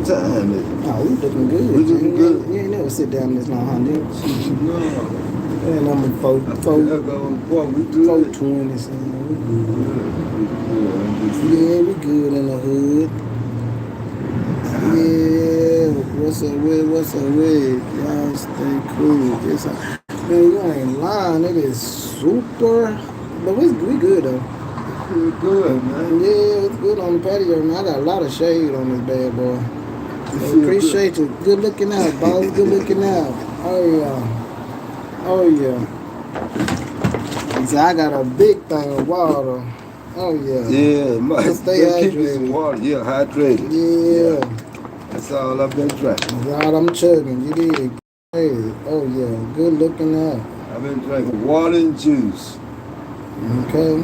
time. Oh, we looking good. We looking good. You ain't never sit down this long, huh, nigga? No. And I'm a 420, so we good. Yeah, we good in the hood. Yeah, what's up with? Y'all stay cool. Man, you ain't lying. It is super. But we good, though. It's good, man. Yeah, it's good on the patio, man. I got a lot of shade on this bad boy. So appreciate you. Good looking out, boss. Good looking out. Oh, yeah. He said, I got a big thing of water. Oh, yeah. Yeah, stay hydrated. Water. Yeah, hydrated. Yeah. That's all I've been drinking. That's all I'm chugging. You did. Hey, oh, yeah. Good looking out. I've been drinking water and juice. Okay.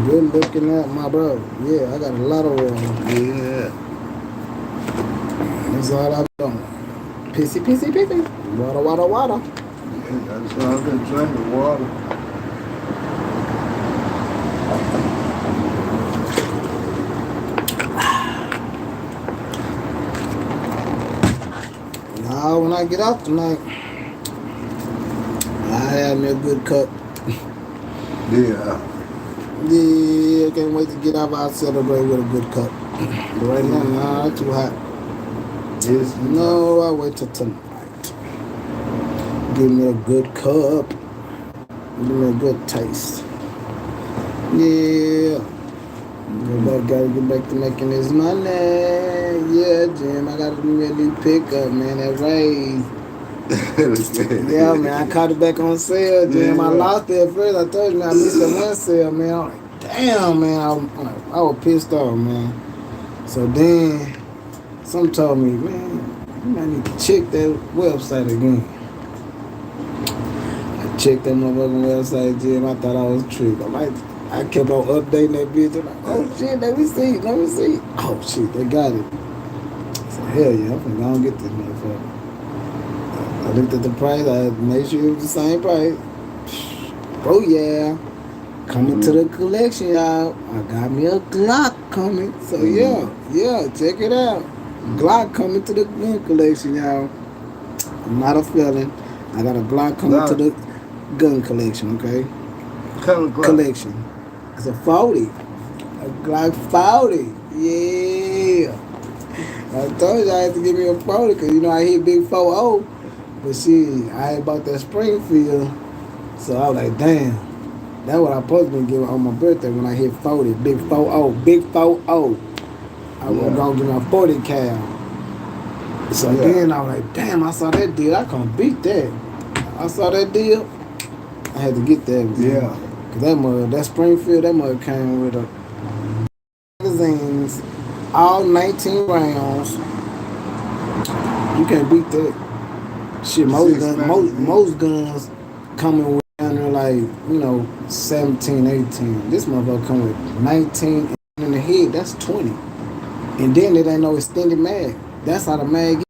Good looking out, my bro. Yeah, I got a lot of water. Yeah. That's all I've done. Pissy. Water. Yeah, that's all I've been drinking, water. Now, when I get out tonight, I had me a good cup. Yeah. Yeah, can't wait to get out. I'll celebrate with a good cup. But right now, nah, it's too hot. Yes, No, I'll wait till tonight. Give me a good cup. Give me a good taste. Yeah. Gotta get back to making this money. Yeah, Jim, I gotta do me a new pickup, man. That raise. Yeah, man, I caught it back on sale, Jim. I lost it at first. I told you, man, I missed that one sale, man. I'm like, damn, man. I was pissed off, man. So then, some told me, man, you might need to check that website again. I checked that motherfucking website, Jim. I thought I was tricked. I kept on updating that bitch. I'm like, oh shit, let me see. Oh shit, they got it. I said, hell yeah, I'm gonna go and get this motherfucker. I looked at the price, I made sure it was the same price. Oh yeah. Coming to the collection, y'all. I got me a Glock coming. So yeah, check it out. Glock coming to the gun collection, y'all. I'm not a felon. I got a Glock coming to the gun collection, okay? Collection. It's a 40. A Glock 40. Yeah. I told you I had to give me a 40 because, I hit big 4-0. But see, I had bought that Springfield. So I was like, damn. That's what I supposed to be giving on my birthday when I hit 40. Big 4-0. Big 4-0. I was going to give me a 40 cal. So then I was like, damn, I saw that deal. I couldn't beat that. I saw that deal. I had to get that. Yeah. Cause that Springfield, that mother came with a magazines, all 19 rounds. You can't beat that. Shit, most guns coming with under like 17, 18. This motherfucker come with 19 in the head. That's 20. And then it ain't no extended mag. That's how the mag.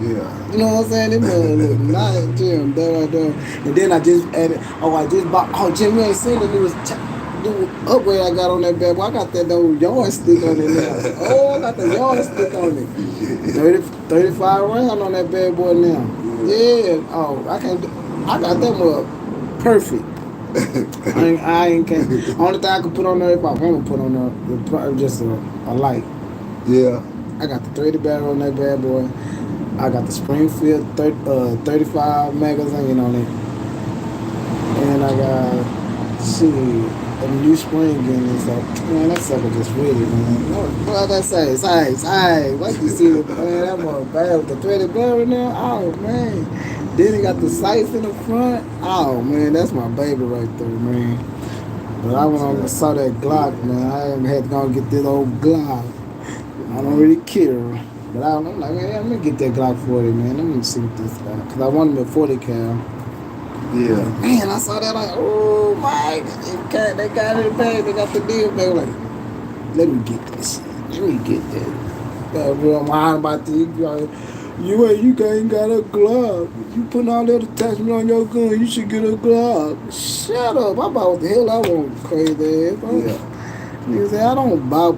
Yeah. You know what I'm saying? It look nice, Jim. And then I just added. I just bought. Oh, Jim, you ain't seen the new upgrade I got on that bad boy. I got that old yardstick on it now. Oh, I got the yardstick on it. 35 round on that bad boy now. Yeah. Oh, I got that mug perfect. I ain't can't. Only thing I can put on there if I want to put on there, just a light. Yeah. I got the 30 barrel on that bad boy. I got the Springfield 35 magazine on it. And I got, a new spring in it. So, man, that sucker just ready, man. What that say? It's aight. What you see, man, that mother bad with the 30 barrel now? Oh, man. Then he got the sights in the front. Oh, man, that's my baby right there, man. But I went on and saw that Glock, man. I had to go and get this old Glock. I don't really care. But I'm like, man, let me get that Glock 40, man. Let me see what this guy. Because I wanted me a 40 cal. Yeah. Man, I saw that like, oh, my. They got it in the bag. They got the deal. They were like, let me get this. Let me get that. I'm lying about this. You ain't got a Glock. You putting all that attachment on your gun. You should get a Glock. Shut up. I bought what the hell I want, crazy ass. Yeah. Nigga say, I don't buy